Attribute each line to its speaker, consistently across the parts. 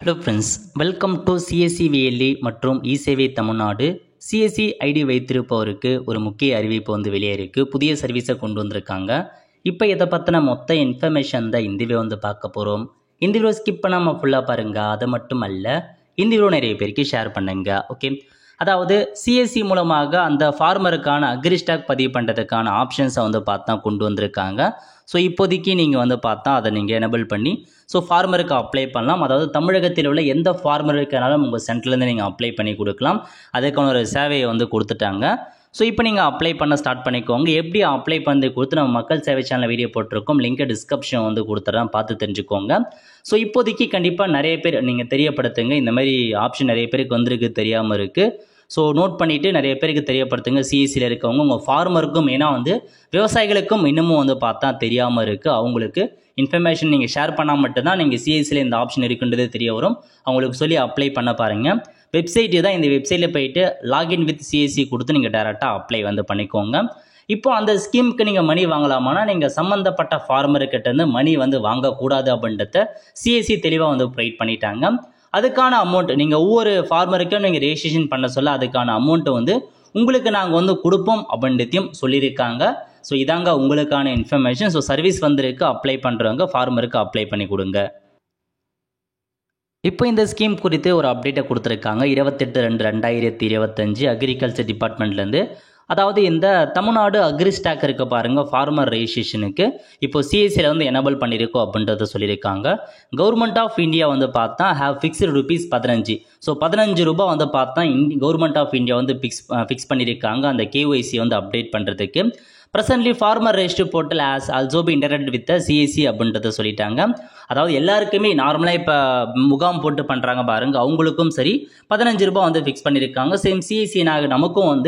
Speaker 1: Hello friends, welcome to CSC VLE மற்றும் eSevai Tamil Nadu. CSC ID வைத்திருப்பவருக்கு ஒரு முக்கிய அறிவிப்பு வெளியே இருக்குது. புதிய சர்வீஸை கொண்டு வந்திருக்காங்க. இப்போ இதை பற்றின மொத்த இன்ஃபர்மேஷன் தான் இந்த வீடியோ பார்க்க போகிறோம். இந்த வீடியோ ஸ்கிப் பண்ணாமல் ஃபுல்லாக பாருங்கள். அது மட்டும் அல்ல, இந்த வீடியோ நிறைய பேருக்கு ஷேர் பண்ணுங்க. ஓகே, அதாவது சிஎஸ்சி மூலமாக அந்த ஃபார்மருக்கான அக்ரிஸ்டாக் பதிவு பண்ணுறதுக்கான ஆப்ஷன்ஸை பார்த்தா கொண்டு வந்திருக்காங்க. ஸோ இப்போதைக்கு நீங்கள் பார்த்தா அதை நீங்கள் எனபிள் பண்ணி ஃபார்மருக்கு அப்ளை பண்ணலாம். அதாவது தமிழகத்தில் உள்ள எந்த ஃபார்மருக்குனாலும் உங்கள் சென்டர்லேருந்து நீங்கள் அப்ளை பண்ணி கொடுக்கலாம். அதுக்கான ஒரு சேவையை கொடுத்துட்டாங்க. ஸோ இப்போ நீங்கள் அப்ளை பண்ண ஸ்டார்ட் பண்ணிக்கோங்க. எப்படி அப்ளை பண்ணி கொடுத்து நம்ம மக்கள் சேவை சேனலில் வீடியோ போட்டிருக்கோம். லிங்கை டிஸ்கிரிப்ஷன் கொடுத்துட்றேன், பார்த்து தெரிஞ்சுக்கோங்க. ஸோ இப்போதைக்கு கண்டிப்பாக நிறைய பேர் நீங்கள் தெரியப்படுத்துங்க. இந்த மாதிரி ஆப்ஷன் நிறைய பேருக்கு வந்திருக்கு, தெரியாமல் இருக்குது. ஸோ நோட் பண்ணிவிட்டு நிறைய பேருக்கு தெரியப்படுத்துங்க. சிஎஸ்சியில் இருக்கவங்க உங்கள் ஃபார்மருக்கும், ஏன்னா விவசாயிகளுக்கும் இன்னமும் பார்த்தா தெரியாமல் இருக்குது. அவங்களுக்கு இன்ஃபர்மேஷன் நீங்கள் ஷேர் பண்ணால் மட்டும்தான் நீங்கள் சிஎஸ்சியில் இந்த ஆப்ஷன் இருக்குன்றது தெரிய வரும். அவங்களுக்கு சொல்லி அப்ளை பண்ண பாருங்கள். வெப்சைட்டு தான், இந்த வெப்சைட்டில் போயிட்டு லாகின் வித் சிஎஸ்சி கொடுத்து நீங்கள் டேரெக்டாக அப்ளை பண்ணிக்கோங்க. இப்போ அந்த ஸ்கீமுக்கு நீங்கள் மணி வாங்கலாமானா, நீங்கள் சம்மந்தப்பட்ட ஃபார்மர்கிட்டேருந்து மணி வாங்கக்கூடாது அப்படின்றத சிஎஸ்சி தெளிவாக ப்ரொவைட் பண்ணிட்டாங்க. அதுக்கான அமௌண்ட் நீங்கள் ஒவ்வொரு ஃபார்மருக்கும் நீங்கள் ரெஜிஸ்ட்ரேஷன் பண்ண சொல்ல அதுக்கான அமௌண்ட்டு உங்களுக்கு நாங்கள் கொடுப்போம் அப்படின்றதையும் சொல்லியிருக்காங்க. ஸோ இதாங்க உங்களுக்கான இன்ஃபர்மேஷன். ஸோ சர்வீஸ் வந்திருக்கு, அப்ளை பண்ணுறவங்க ஃபார்மருக்கு அப்ளை பண்ணி கொடுங்க. இப்போ இந்த ஸ்கீம் குறித்து ஒரு அப்டேட்டை கொடுத்துருக்காங்க. 28/2/2025 அக்ரிகல்ச்சர் டிபார்ட்மெண்ட்லேருந்து. அதாவது இந்த தமிழ்நாடு அக்ரிஸ்டாக் இருக்க பாருங்கள், ஃபார்மர் ரெஜிஸ்ட்ரேஷனுக்கு இப்போ சிஎஸ்சியில் எனபிள் பண்ணியிருக்கோம் அப்படின்றத சொல்லியிருக்காங்க. கவர்மெண்ட் ஆஃப் இந்தியா பார்த்தா ஹேவ் ஃபிக்ஸ்டு ரூபீஸ் 15. ஸோ 15 ரூபாய் பார்த்தா கவர்மெண்ட் ஆஃப் இந்தியா ஃபிக்ஸ் பண்ணியிருக்காங்க அந்த கேஒய்சி அப்டேட் பண்ணுறதுக்கு. Presently farmer register portal as also be internet with CSC அப்படின்றத சொல்லிட்டாங்க. அதாவது எல்லாருக்குமே நார்மலாக இப்போ முகாம் போட்டு பண்ணுறாங்க பாருங்கள், அவங்களுக்கும் சரி 15 ரூபாய் ஃபிக்ஸ் பண்ணியிருக்காங்க. சேம் சிஎஸ்சி நமக்கும்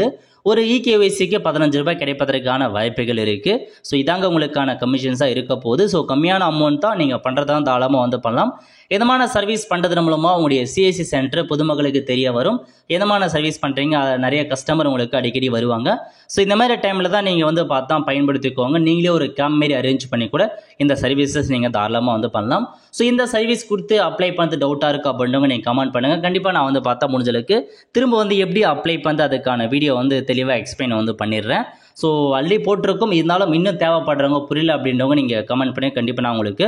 Speaker 1: ஒரு இகேஒய்சிக்கு 15 ரூபாய் கிடைப்பதற்கான வாய்ப்புகள் இருக்குது. ஸோ இதாங்க உங்களுக்கான கமிஷன்ஸாக இருக்க போகுது. ஸோ கம்மியான அமௌண்ட் தான் நீங்கள் பண்ணுறதா தாராளமாக பண்ணலாம். எதமான சர்வீஸ் பண்ணுறது மூலமாக உங்களுடைய சிஎஸ்சி சென்டர் பொதுமக்களுக்கு தெரிய வரும். எதமான சர்வீஸ் பண்ணுறீங்க, நிறைய கஸ்டமர் உங்களுக்கு அடிக்கடி வருவாங்க. ஸோ இந்த மாதிரி டைமில் தான் நீங்கள் பார்த்தா பயன்படுத்திக்கோங்க. நீங்களே ஒரு கேம்ப் மாரி அரேஞ்ச் பண்ணி கூட இந்த சர்வீசஸ் நீங்கள் தாராளமாக பண்ணலாம். ஸோ இந்த சர்வீஸ் கொடுத்து அப்ளை பண்ணுறது டவுட்டாக இருக்குது அப்படின்றவங்க நீங்கள் கமெண்ட் பண்ணுங்கள். கண்டிப்பாக நான் பார்த்தா முடிஞ்சளவுக்கு திரும்ப எப்படி அப்ளை பண்ணி அதுக்கான வீடியோ தெளிவாக எக்ஸ்பிளைன் பண்ணிடுறேன். ஸோ ஆல்ரெடி போட்டிருக்கும், இருந்தாலும் இன்னும் தேவைப்படுறவங்க புரியல அப்படின்றவங்க நீங்கள் கமெண்ட் பண்ணி கண்டிப்பாக நான் உங்களுக்கு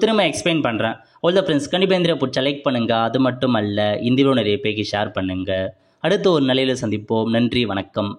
Speaker 1: திரும்ப எக்ஸ்பிளைன் பண்ணுறேன். ஆல் த ஃப்ரெண்ட்ஸ், கண்டிப்பாக இந்த பிடிச்ச லைக் பண்ணுங்கள். அது மட்டும் அல்ல, இந்த வீடியோ நிறைய பேருக்கு ஷேர் பண்ணுங்கள். அடுத்து ஒரு நிலையில் சந்திப்போம். நன்றி, வணக்கம்.